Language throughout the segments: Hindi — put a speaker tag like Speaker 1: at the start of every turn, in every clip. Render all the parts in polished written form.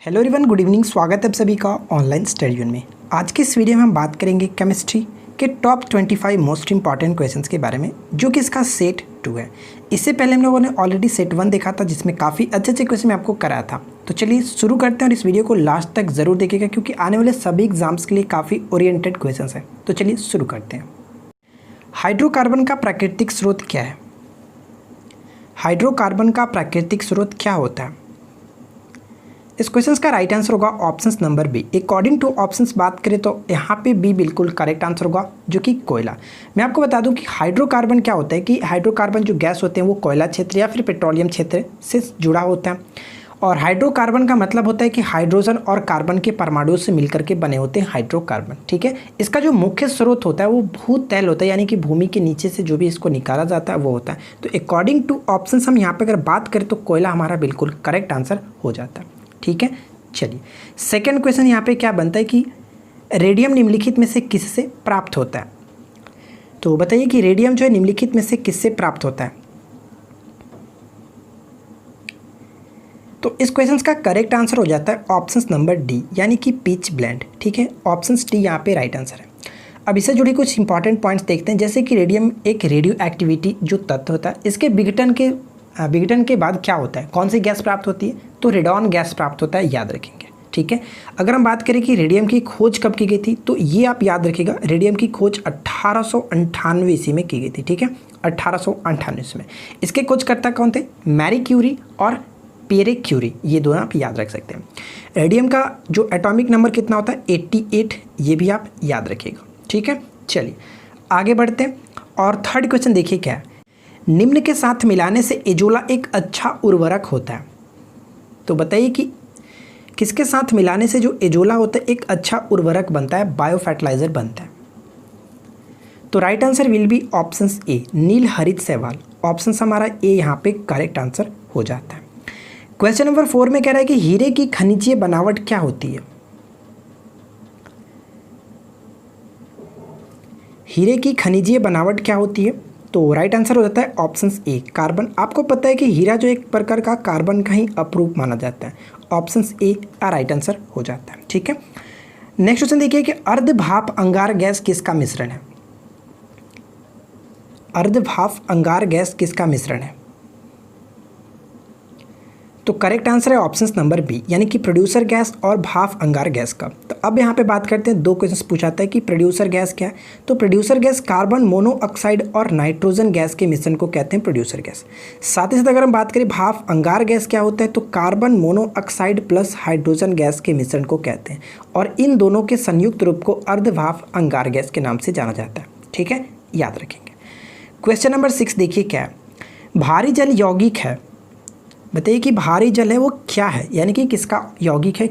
Speaker 1: Hello everyone, good evening. स्वागत है आप सभी का ऑनलाइन स्टडी में। आज की इस वीडियो में हम बात करेंगे केमिस्ट्री के टॉप 25 मोस्ट इंपॉर्टेंट क्वेश्चंस के बारे में, जो कि इसका सेट 2 है। इससे पहले हम लोगों ने ऑलरेडी सेट 1 देखा था, जिसमें काफ़ी अच्छे क्वेश्चन मैं आपको कराया था। तो चलिए शुरू करते हैं और इस वीडियो को लास्ट तक ज़रूर देखिएगा, क्योंकि आने वाले सभी एग्जाम्स के लिए काफ़ी ओरिएंटेड क्वेश्चन हैं। तो चलिए शुरू करते हैं। हाइड्रोकार्बन का प्राकृतिक स्रोत क्या है? हाइड्रोकार्बन का प्राकृतिक स्रोत क्या होता है? इस क्वेश्चन का राइट आंसर होगा option number B. According to options बात करें तो यहाँ पे बी बिल्कुल करेक्ट आंसर होगा, जो कि कोयला। मैं आपको बता दूं कि हाइड्रोकार्बन क्या होता है कि हाइड्रोकार्बन जो गैस होते हैं वो कोयला क्षेत्र या फिर पेट्रोलियम क्षेत्र से जुड़ा होता है। और हाइड्रोकार्बन का मतलब होता है कि हाइड्रोजन और कार्बन के परमाणुओं से मिलकर के बने होते हैं हाइड्रोकार्बन। ठीक है, इसका जो मुख्य स्रोत होता है वो भूतैल होता है, यानी कि भूमि के नीचे से जो भी इसको निकाला जाता है वो होता है। तो अकॉर्डिंग टू ऑप्शन हम यहाँ पर अगर बात करें तो कोयला हमारा बिल्कुल करेक्ट आंसर हो जाता है। ठीक है, चलिए सेकंड क्वेश्चन यहाँ पे क्या बनता है कि रेडियम निम्नलिखित में से किससे प्राप्त होता है? तो बताइए कि रेडियम जो है निम्नलिखित में से किससे प्राप्त होता है? तो इस क्वेश्चन का करेक्ट आंसर हो जाता है ऑप्शन नंबर डी, यानी कि पिच ब्लेंड। ठीक है, ऑप्शन डी यहाँ पे राइट आंसर है। अब इससे जुड़ी कुछ इंपॉर्टेंट पॉइंट्स देखते हैं, जैसे कि रेडियम एक रेडियो एक्टिविटी जो तत्व होता है, इसके विघटन के बाद क्या होता है, कौन सी गैस प्राप्त होती है? तो रेडॉन गैस प्राप्त होता है, याद रखेंगे। ठीक है, अगर हम बात करें कि रेडियम की खोज कब की गई थी, तो ये आप याद रखिएगा, रेडियम की खोज 1898 ईस्वी में की गई थी। ठीक है, 1898 में। इसके खोजकर्ता कौन थे? मैरी क्यूरी और पियरे क्यूरी, ये दोनों आप याद रख सकते हैं। रेडियम का जो एटॉमिक नंबर कितना होता है? 88, ये भी आप याद रखिएगा। ठीक है, चलिए आगे बढ़ते हैं। और थर्ड क्वेश्चन देखिए क्या है, निम्न के साथ मिलाने से एजोला एक अच्छा उर्वरक होता है। तो बताइए कि किसके साथ मिलाने से जो एजोला होता है एक अच्छा उर्वरक बनता है, बायो फर्टिलाइजर बनता है? तो right answer will be option A, नील हरित शैवाल। ऑप्शन हमारा ए यहाँ पे करेक्ट आंसर हो जाता है। क्वेश्चन नंबर 4 में कह रहा है कि हीरे की खनिजीय बनावट क्या होती है? हीरे की खनिजीय बनावट क्या होती है? तो राइट आंसर हो जाता है ऑप्शन ए, कार्बन। आपको पता है कि हीरा जो एक प्रकार का कार्बन का ही अपरूप माना जाता है। ऑप्शन ए का राइट आंसर हो जाता है। ठीक है, नेक्स्ट क्वेश्चन देखिए कि अर्धभाप अंगार गैस किसका मिश्रण है? अर्धभाप अंगार गैस किसका मिश्रण है? तो करेक्ट आंसर है ऑप्शन नंबर बी, यानी कि प्रोड्यूसर गैस और भाप अंगार गैस का। तो अब यहाँ पे बात करते हैं, दो क्वेश्चन पूछाता है कि प्रोड्यूसर गैस क्या है? तो प्रोड्यूसर गैस कार्बन मोनोऑक्साइड और नाइट्रोजन गैस के मिश्रण को कहते हैं प्रोड्यूसर गैस। साथ ही साथ अगर हम बात करें भाप अंगार गैस क्या होता है, तो carbon monoxide plus hydrogen gas के मिश्रण को कहते हैं, और इन दोनों के संयुक्त रूप को अर्धभाप अंगार गैस के नाम से जाना जाता है। ठीक है, याद रखेंगे। क्वेश्चन नंबर 6 देखिए क्या है, भारी जल यौगिक है। बताइए कि भारी जल है वो क्या है, यानी कि किसका यौगिक है?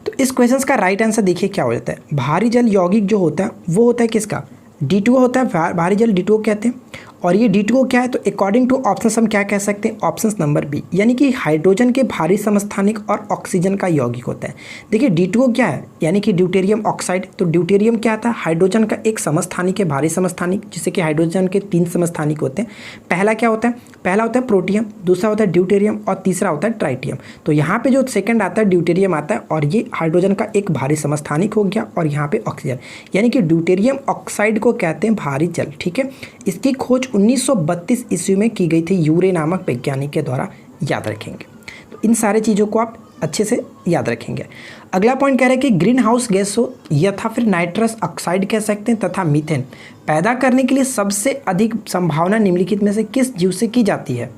Speaker 1: तो इस क्वेश्चन का राइट आंसर देखिए क्या हो जाता है, भारी जल यौगिक जो होता है वो होता है किसका? D2O होता है, भारी जल D2O कहते हैं। और ये D2O क्या है? तो अकॉर्डिंग टू ऑप्शन हम क्या कह सकते हैं? ऑप्शन नंबर बी, यानी कि हाइड्रोजन के भारी समस्थानिक और ऑक्सीजन का यौगिक होता है। देखिए D2O क्या है, यानी कि ड्यूटेरियम ऑक्साइड। तो ड्यूटेरियम क्या था? हाइड्रोजन का एक समस्थानिक है, भारी समस्थानिक, जिससे कि हाइड्रोजन के 3 समस्थानिक होते हैं। पहला क्या होता है? पहला होता है प्रोटियम, दूसरा होता है ड्यूटेरियम और तीसरा होता है ट्राइटियम। तो यहाँ पे जो सेकंड आता है ड्यूटेरियम आता है, और ये हाइड्रोजन का एक भारी समस्थानिक हो गया, और यहाँ पे ऑक्सीजन, यानी कि ड्यूटेरियम ऑक्साइड को कहते हैं भारी जल। ठीक है, इसकी खोज 1932 ईस्वी में की गई थी यूरे नामक वैज्ञानिक के द्वारा, याद रखेंगे। तो इन सारे चीज़ों को आप अच्छे से याद रखेंगे। अगला पॉइंट कह रहे हैं कि ग्रीन हाउस गैस हो या फिर नाइट्रस ऑक्साइड कह सकते हैं तथा मीथेन पैदा करने के लिए सबसे अधिक संभावना निम्नलिखित में से किस जीव से की जाती है?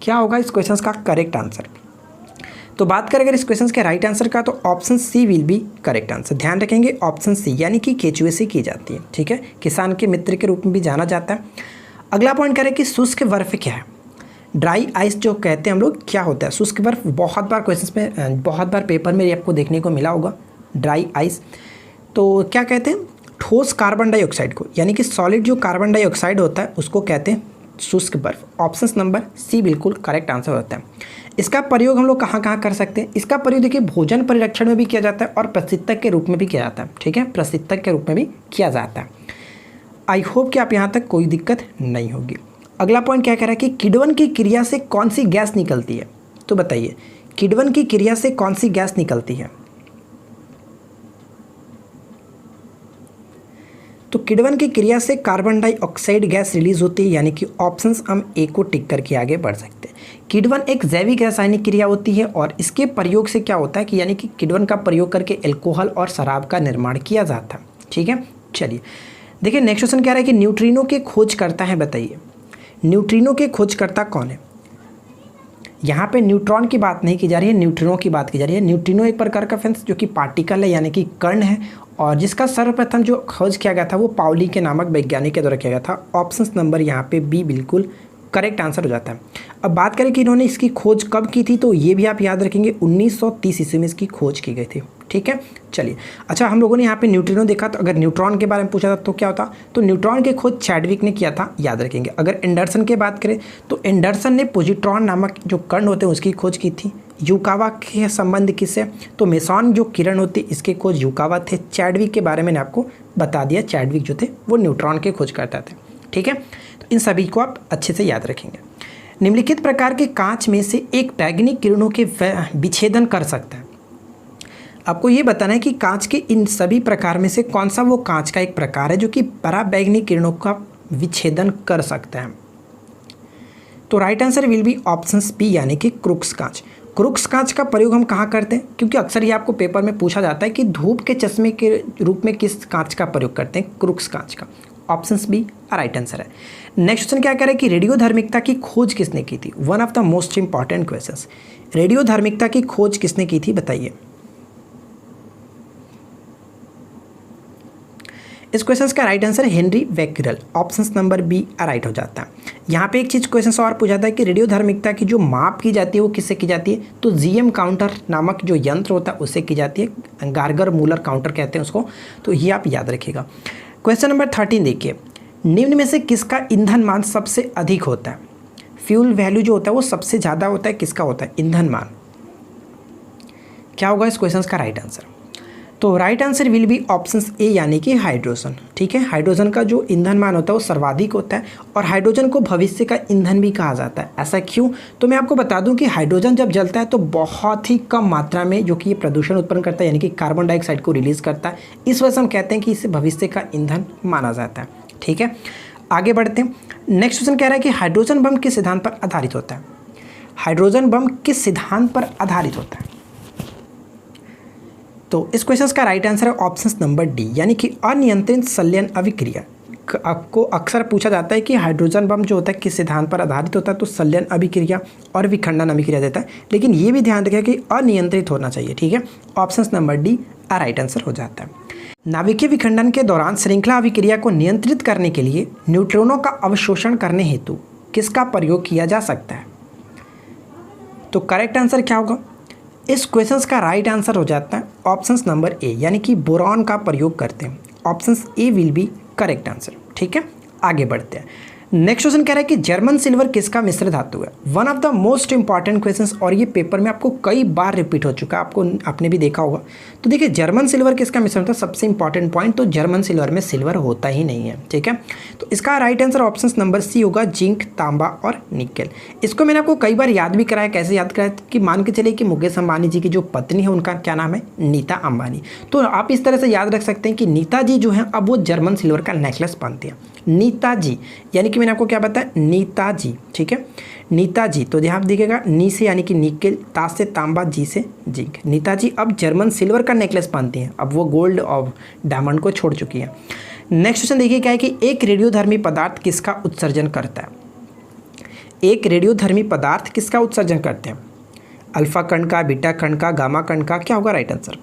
Speaker 1: क्या होगा इस क्वेश्चन का करेक्ट आंसर? तो बात करें अगर इस क्वेश्चन के राइट आंसर का, तो option C will be correct answer. ध्यान रखेंगे ऑप्शन सी, यानी कि केचुए से की जाती है। ठीक है, किसान के मित्र के रूप में भी जाना जाता है। अगला पॉइंट करें कि शुष्क बर्फ क्या है? ड्राई आइस जो कहते हैं हम लोग, क्या होता है शुष्क बर्फ? बहुत बार क्वेश्चन में, बहुत बार पेपर में आपको देखने को मिला होगा ड्राई आइस। तो क्या कहते हैं? ठोस कार्बन डाइऑक्साइड को, यानी कि सॉलिड जो कार्बन डाइऑक्साइड होता है उसको कहते हैं शुष्क बर्फ। ऑप्शन नंबर सी बिल्कुल करेक्ट आंसर होता है। इसका प्रयोग हम लोग कहाँ कहाँ कर सकते हैं? इसका प्रयोग देखिए भोजन परिरक्षण में भी किया जाता है और प्रशीतक के रूप में भी किया जाता है। ठीक है, प्रशीतक के रूप में भी किया जाता है। आई होप कि आप यहाँ तक कोई दिक्कत नहीं होगी। अगला पॉइंट क्या कह रहा है कि किण्वन की क्रिया से कौन सी गैस निकलती है, तो बताइए किण्वन की क्रिया से कौन सी गैस निकलती है। तो किण्वन की क्रिया से कार्बन डाइऑक्साइड गैस रिलीज होती है, यानी कि ऑप्शंस हम ए को टिक करके आगे बढ़ सकते हैं। किण्वन एक जैविक रासायनिक क्रिया होती है और इसके प्रयोग से क्या होता है कि यानी कि किण्वन का प्रयोग करके एल्कोहल और शराब का निर्माण किया जाता है। ठीक है, चलिए देखिए नेक्स्ट क्वेश्चन क्या रहा है कि न्यूट्रिनो के खोज करता है, बताइए न्यूट्रिनो के खोजकर्ता कौन है। यहाँ पे न्यूट्रॉन की बात नहीं की जा रही है, न्यूट्रिनो की बात की जा रही है। न्यूट्रिनो एक प्रकार का फ्रेंड्स जो कि पार्टिकल है यानी कि कण है, और जिसका सर्वप्रथम जो खोज किया गया था वो पाउली के नामक वैज्ञानिक के द्वारा किया गया था। ऑप्शन नंबर यहाँ पे बी बिल्कुल करेक्ट आंसर हो जाता है। अब बात करें कि इन्होंने इसकी खोज कब की थी, तो ये भी आप याद रखेंगे 1930 ईस्वी में इसकी खोज की गई थी। ठीक है, चलिए अच्छा हम लोगों ने यहाँ पे न्यूट्रिनो देखा, तो अगर न्यूट्रॉन के बारे में पूछा था तो क्या होता, तो न्यूट्रॉन की खोज चैडविक ने किया था, याद रखेंगे। अगर एंडरसन की बात करें तो एंडरसन ने पॉजिट्रॉन नामक जो कण होते हैं उसकी खोज की थी। युकावा के संबंध किससे, तो मेसॉन जो किरण होती है इसके खोज युकावा थे। चैडविक के बारे में मैंने आपको बता दिया, चैडविक जो थे वो न्यूट्रॉन के खोज करते थे। ठीक है, तो इन सभी को आप अच्छे से याद रखेंगे। निम्नलिखित प्रकार के कांच में से एक बैगनी किरणों के विच्छेदन कर सकता है। आपको ये बताना है कि कांच के इन सभी प्रकार में से कौन सा वो कांच का एक प्रकार है जो कि पराबैंगनी किरणों का विच्छेदन कर सकता है। तो right answer will be options B यानी कि क्रूक्स कांच। क्रूक्स कांच का प्रयोग हम कहाँ करते हैं, क्योंकि अक्सर ये आपको पेपर में पूछा जाता है कि धूप के चश्मे के रूप में किस कांच का प्रयोग करते हैं, क्रूक्स कांच का। ऑप्शंस बी राइट आंसर है। नेक्स्ट क्वेश्चन क्या कह रहा है कि रेडियोधर्मिकता की खोज किसने की थी। One of the most important questions, रेडियोधर्मिकता की खोज किसने की थी, बताइए। इस क्वेश्चन का right answer Henri Becquerel. Option number B right हो जाता है। यहाँ पे एक चीज़ क्वेश्चन और पूछा था कि रेडियोधर्मिकता की जो माप की जाती है वो किससे की जाती है, तो जीएम काउंटर नामक जो यंत्र होता है उससे की जाती है। गार्गर मूलर काउंटर कहते हैं उसको, तो ये आप याद रखिएगा। क्वेश्चन नंबर 13 देखिए, निम्न में से किसका ईंधन मान सबसे अधिक होता है। फ्यूल वैल्यू जो होता है वो सबसे ज़्यादा होता है, किसका होता है ईंधन मान, क्या होगा इस क्वेश्चन का राइट आंसर। तो right answer will be options A यानी कि हाइड्रोजन। ठीक है, हाइड्रोजन का जो ईंधन मान होता है वो सर्वाधिक होता है, और हाइड्रोजन को भविष्य का ईंधन भी कहा जाता है। ऐसा क्यों, तो मैं आपको बता दूं कि हाइड्रोजन जब जलता है तो बहुत ही कम मात्रा में जो कि ये प्रदूषण उत्पन्न करता है यानी कि कार्बन डाइऑक्साइड को रिलीज करता है, इस वजह से हम कहते हैं कि इसे भविष्य का ईंधन माना जाता है। ठीक है, आगे बढ़ते हैं। नेक्स्ट क्वेश्चन कह रहा है कि हाइड्रोजन बम किस सिद्धांत पर आधारित होता है। हाइड्रोजन बम किस सिद्धांत पर आधारित होता है, तो इस क्वेश्चन का राइट आंसर है ऑप्शन नंबर डी यानी कि अनियंत्रित संलयन अभिक्रिया। आपको अक्सर पूछा जाता है कि हाइड्रोजन बम जो होता है किस सिद्धांत पर आधारित होता है, तो संलयन अभिक्रिया और विखंडन अभिक्रिया देता है, लेकिन ये भी ध्यान रखें कि अनियंत्रित होना चाहिए। ठीक है, option number D right answer हो जाता है। नाभिकीय विखंडन के दौरान श्रृंखला अभिक्रिया को नियंत्रित करने के लिए न्यूट्रॉनों का अवशोषण करने हेतु किसका प्रयोग किया जा सकता है, तो करेक्ट आंसर क्या होगा इस क्वेश्चन का राइट आंसर हो जाता है ऑप्शन नंबर ए यानी कि बोरॉन का प्रयोग करते हैं। Option A will be correct answer. ठीक है, आगे बढ़ते हैं। नेक्स्ट क्वेश्चन कह रहा है कि जर्मन सिल्वर किसका मिश्र धातु है। One of the most important questions, और ये पेपर में आपको कई बार रिपीट हो चुका है, आपने भी देखा होगा। तो देखिए जर्मन सिल्वर किसका मिश्रण होता है, सबसे इंपॉर्टेंट पॉइंट, तो जर्मन सिल्वर में सिल्वर होता ही नहीं है। ठीक है, तो इसका right answer option number C होगा, जिंक, तांबा और निकेल। इसको मैंने आपको कई बार याद भी कराया, कैसे याद कराया कि मान के चलिए कि मुकेश अंबानी जी की जो पत्नी है उनका क्या नाम है, नीता अंबानी। तो आप इस तरह से याद रख सकते हैं कि नीता जी जो है अब वो जर्मन सिल्वर का नेकलेस पहनती है। नीता जी यानी कि मैंने आपको क्या बताया, नीता जी। ठीक है, नीता जी, तो ध्यान देखिएगा, नी से यानी कि निकेल, ता से तांबा, जी से जिंक। नीता जी अब जर्मन सिल्वर का नेकलेस पहनती हैं, अब वो गोल्ड और डायमंड को छोड़ चुकी है। नेक्स्ट क्वेश्चन देखिए क्या है कि एक रेडियोधर्मी पदार्थ किसका उत्सर्जन करता है। एक रेडियोधर्मी पदार्थ किसका उत्सर्जन करते हैं, अल्फा कण का, बीटा कण का, गामा कण का, क्या होगा राइट आंसर।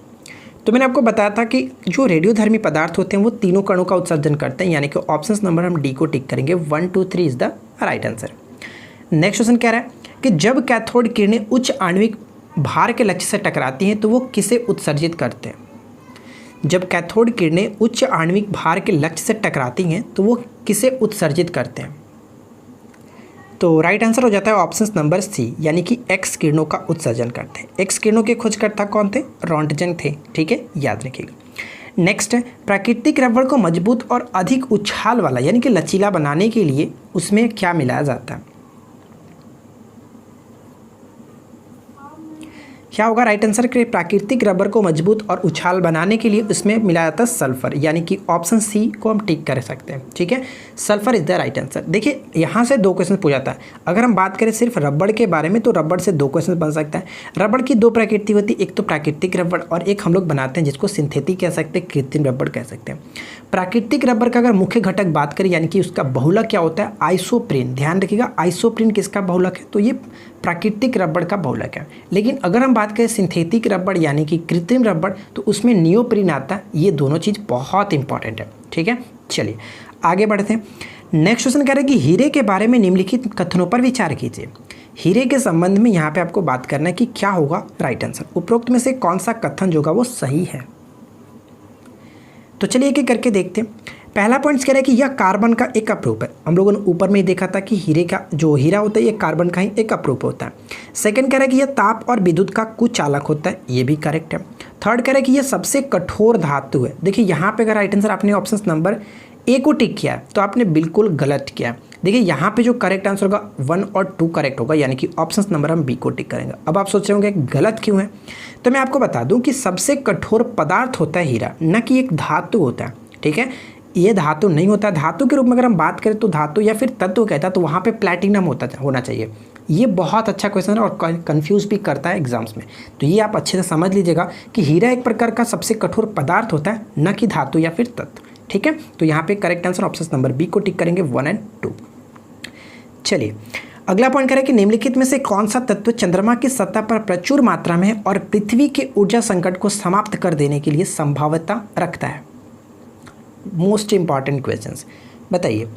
Speaker 1: तो मैंने आपको बताया था कि जो रेडियोधर्मी पदार्थ होते हैं वो तीनों कणों का उत्सर्जन करते हैं, यानी कि ऑप्शन नंबर हम डी को टिक करेंगे, 1 2 3 is the right answer. Next question कह रहा है कि जब कैथोड किरणें उच्च आणविक भार के लक्ष्य से टकराती हैं तो वो किसे उत्सर्जित करते हैं। जब कैथोड किरणें उच्च आणविक भार के लक्ष्य से टकराती हैं तो वो किसे उत्सर्जित करते हैं, तो राइट आंसर हो जाता है ऑप्शन नंबर सी यानी कि एक्स किरणों का उत्सर्जन करते हैं। एक्स किरणों के खोजकर्ता कौन थे, रॉन्टजन थे। ठीक है, याद रखिएगा। नेक्स्ट है, प्राकृतिक रबड़ को मजबूत और अधिक उछाल वाला यानी कि लचीला बनाने के लिए उसमें क्या मिलाया जाता है? क्या होगा राइट आंसर के? प्राकृतिक रबर को मजबूत और उछाल बनाने के लिए उसमें मिलाया जाता है सल्फर, यानी कि ऑप्शन सी को हम टिक कर सकते हैं। ठीक है, sulphur is the right answer. देखिए यहाँ से 2 क्वेश्चन पूछा था। अगर हम बात करें सिर्फ रबड़ के बारे में तो रबड़ से 2 क्वेश्चन बन सकता है। रबड़ की 2 प्रकृति होती है, एक तो प्राकृतिक रबड़ और एक हम लोग बनाते हैं जिसको सिंथेटिक कह सकते हैं, कृत्रिम रबड़ कह सकते हैं। प्राकृतिक रबड़ का अगर मुख्य घटक बात करें यानी कि उसका बहुलक क्या होता है? आइसोप्रीन। ध्यान रखिएगा, आइसोप्रीन किसका बहुलक है? तो ये प्राकृतिक रबड़ का बहुलक है। लेकिन अगर हम बात करें सिंथेटिक रबड़ यानी कि कृत्रिम रबड़ तो उसमें नियोप्रीन आता है। ये दोनों चीज़ बहुत इंपॉर्टेंट है। ठीक है, चलिए आगे बढ़ते हैं। नेक्स्ट क्वेश्चन कह रहे हैं कि हीरे के बारे में निम्नलिखित कथनों पर विचार कीजिए। हीरे के संबंध में यहाँ पे आपको बात करना है कि क्या होगा राइट आंसर। उपरोक्त में से कौन सा कथन जो होगा वो सही है? तो चलिए एक एक करके देखते हैं। पहला पॉइंट कह रहा है कि यह कार्बन का एक अपरूप है। हम लोगों ने ऊपर में ही देखा था कि हीरे का जो हीरा होता है ये कार्बन का ही एक अपरूप होता है। सेकंड कह रहा है कि यह ताप और विद्युत का कुचालक होता है, ये भी करेक्ट है। थर्ड कह रहा है कि यह सबसे कठोर धातु है। देखिए यहाँ पे अगर राइट आंसर आपने ऑप्शन नंबर ए को टिक किया तो आपने बिल्कुल गलत किया। देखिए यहाँ पे जो करेक्ट आंसर होगा 1 और 2 करेक्ट होगा, यानी कि ऑप्शन नंबर हम बी को टिक करेंगे। अब आप सोच रहे होंगे गलत क्यों है, तो मैं आपको बता दूं कि सबसे कठोर पदार्थ होता है हीरा, न कि एक धातु होता है। ठीक है, ये धातु नहीं होता। धातु के रूप में अगर हम बात करें तो धातु या फिर तत्व कहता है तो वहाँ पे प्लैटिनम होना चाहिए। ये बहुत अच्छा क्वेश्चन है और कंफ्यूज भी करता है एग्जाम्स में, तो ये आप अच्छे से समझ लीजिएगा कि हीरा एक प्रकार का सबसे कठोर पदार्थ होता है, न कि धातु या फिर तत्व। ठीक है, तो यहाँ पे correct answer option number B को टिक करेंगे 1 और 2। चलिए अगला पॉइंट करें कि निम्नलिखित में से कौन सा तत्व चंद्रमा की सतह पर प्रचुर मात्रा में है और पृथ्वी के ऊर्जा संकट को समाप्त कर देने के लिए संभाव्यता रखता है? मोस्ट इंपॉर्टेंट क्वेश्चंस बताइए।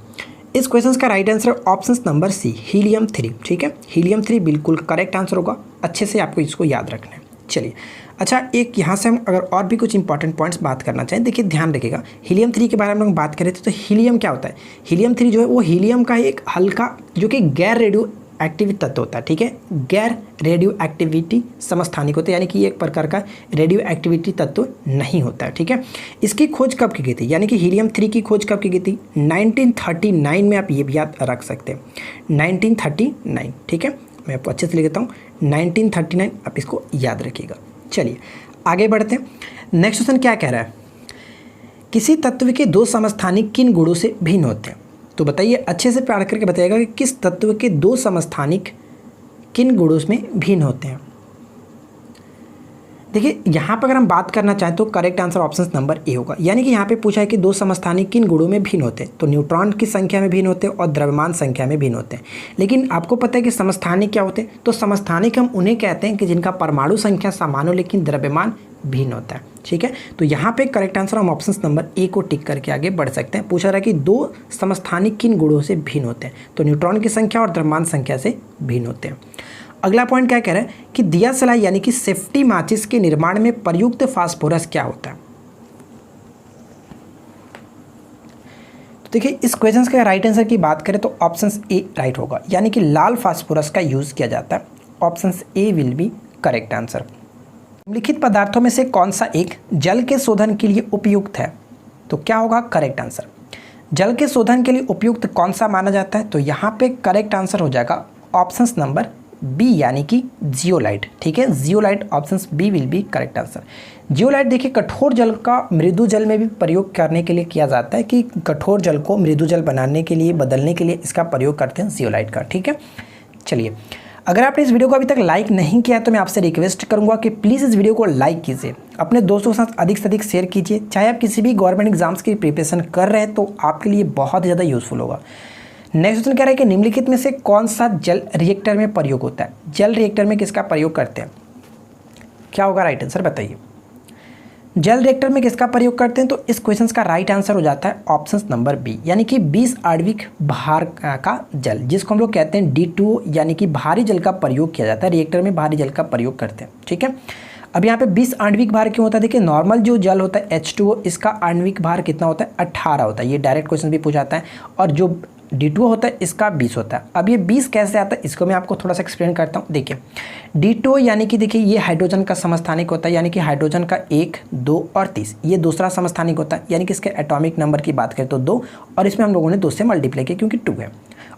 Speaker 1: इस क्वेश्चन का right answer option number C, helium 3। ठीक है, हीलियम 3 बिल्कुल करेक्ट आंसर होगा। अच्छे से आपको इसको याद रखना है। चलिए अच्छा, एक यहाँ से हम अगर और भी कुछ इंपॉर्टेंट पॉइंट्स बात करना चाहें, देखिए ध्यान रखिएगा। हीलियम 3 के बारे में हम बात करें तो हीलियम क्या होता है? हीलियम 3 जो है वो हीलियम का एक हल्का जो कि गैर रेडियो एक्टिव तत्व होता है। ठीक है, गैर रेडियो एक्टिविटी समस्थानिक होता है, यानी कि एक प्रकार का रेडियो एक्टिविटी तत्व नहीं होता है। ठीक है, इसकी खोज कब की गई थी? यानी कि हीलियम 3 की खोज कब की गई थी? 1939 में। आप ये भी याद रख सकते हैं 1939। ठीक है, मैं आपको अच्छे से लिख देता हूँ 1939, आप इसको याद रखिएगा। चलिए आगे बढ़ते हैं। नेक्स्ट क्वेश्चन क्या कह रहा है? किसी तत्व के 2 समस्थानिक किन गुणों से भिन्न होते हैं? तो बताइए, अच्छे से पढ़ करके बताइएगा कि किस तत्व के 2 समस्थानिक किन गुणों में भिन्न होते हैं। देखिए यहाँ पर अगर हम बात करना चाहें तो correct answer option number A होगा, यानी कि यहाँ पे पूछा है कि 2 समस्थानिक किन गुणों में भिन्न होते हैं, तो न्यूट्रॉन की संख्या में भिन्न होते हैं और द्रव्यमान संख्या में भिन्न होते हैं। लेकिन आपको पता है कि समस्थानिक क्या होते हैं? तो समस्थानिक हम उन्हें कहते हैं कि जिनका परमाणु संख्या समान हो लेकिन द्रव्यमान भिन्न होता है। ठीक है, तो यहाँ पे करेक्ट आंसर हम ऑप्शन नंबर ए को टिक करके आगे बढ़ सकते हैं। पूछा रहा है कि 2 समस्थानिक किन गुणों से भिन्न होते हैं, तो न्यूट्रॉन की संख्या और द्रव्यमान संख्या से भिन्न होते हैं। अगला पॉइंट क्या कह रहा है कि दिया सलाई यानी कि सेफ्टी माचिस के निर्माण में प्रयुक्त फास्फोरस क्या होता है? तो देखिए इस क्वेश्चन के राइट आंसर की बात करें तो ऑप्शन ए राइट होगा, यानी कि लाल फास्फोरस का यूज किया जाता है। Option A will be correct answer. निम्नलिखित पदार्थों में से कौन सा एक जल के शोधन के लिए उपयुक्त है? तो क्या होगा करेक्ट आंसर? जल के शोधन के लिए उपयुक्त कौन सा माना जाता है? तो यहाँ पे करेक्ट आंसर हो जाएगा ऑप्शन नंबर बी, यानी कि जियोलाइट। ठीक है, zeolite option B will be correct answer. Zeolite देखिए कठोर जल का मृदु जल में भी प्रयोग करने के लिए किया जाता है, कि कठोर जल को मृदु जल बनाने के लिए, बदलने के लिए इसका प्रयोग करते हैं जियोलाइट का। ठीक है, चलिए अगर आपने इस वीडियो को अभी तक लाइक नहीं किया तो मैं आपसे रिक्वेस्ट करूंगा कि प्लीज़ इस वीडियो को लाइक कीजिए, अपने दोस्तों के साथ अधिक से अधिक शेयर कीजिए। चाहे आप किसी भी गवर्नमेंट एग्जाम्स की प्रिपरेशन कर रहे हैं तो आपके लिए बहुत ज़्यादा यूजफुल होगा। नेक्स्ट क्वेश्चन कह रहा है कि निम्नलिखित में से कौन सा जल रिएक्टर में प्रयोग होता है? जल रिएक्टर में किसका प्रयोग करते हैं? क्या होगा राइट आंसर बताइए। जल रिएक्टर में किसका प्रयोग करते हैं? तो इस क्वेश्चन का राइट आंसर हो जाता है ऑप्शन नंबर बी, यानी कि 20 आणविक भार का जल, जिसको हम लोग कहते हैं D2O, यानी कि भारी जल का प्रयोग किया जाता है। रिएक्टर में भारी जल का प्रयोग करते हैं। ठीक है, अब यहाँ पे 20 आणविक भार क्यों होता है? देखिए नॉर्मल जो जल होता है H2O, इसका आणविक भार कितना होता है? 18 होता है। ये डायरेक्ट क्वेश्चन भी पूछाता है। और जो D2O होता है, इसका 20 होता है। अब ये 20 कैसे आता है इसको मैं आपको थोड़ा सा एक्सप्लेन करता हूँ। देखिए D2O यानी कि देखिए ये हाइड्रोजन का समस्थानिक होता है, यानी कि हाइड्रोजन का 1, 2 और 30, ये दूसरा समस्थानिक होता है, यानी कि इसके एटॉमिक नंबर की बात करें तो 2, और इसमें हम लोगों ने 2 से मल्टीप्लाई किया क्योंकि 2 है।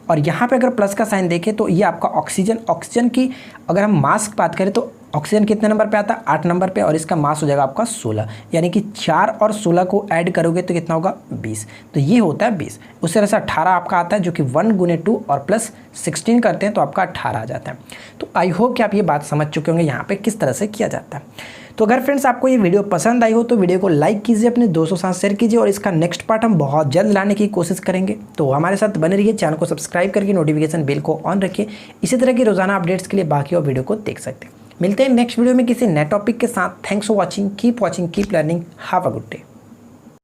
Speaker 1: और यहाँ पे अगर प्लस का साइन देखें तो ये आपका ऑक्सीजन की अगर हम मास की बात करें तो ऑक्सीजन कितने नंबर पे आता है, 8 नंबर पे, और इसका मास हो जाएगा आपका 16, यानी कि 4 और 16 को ऐड करोगे तो कितना होगा 20, तो ये होता है 20। उस तरह से 18 आपका आता है जो कि 1 गुने 2 और प्लस 16 करते हैं तो आपका 18 आ जाता है। तो आई होप कि आप ये बात समझ चुके होंगे यहाँ पे किस तरह से किया जाता है। तो अगर फ्रेंड्स आपको ये वीडियो पसंद आई हो तो वीडियो को लाइक कीजिए, अपने दोस्तों के साथ शेयर कीजिए, और इसका नेक्स्ट पार्ट हम बहुत जल्द लाने की कोशिश करेंगे। तो हमारे साथ बने रहिए, चैनल को सब्सक्राइब करके नोटिफिकेशन बेल को ऑन रखिए। इसी तरह की रोजाना अपडेट्स के लिए बाकी और वीडियो को देख सकते हैं। मिलते हैं नेक्स्ट वीडियो में किसी नए टॉपिक के साथ। Thanks for watching, keep learning, have a good day.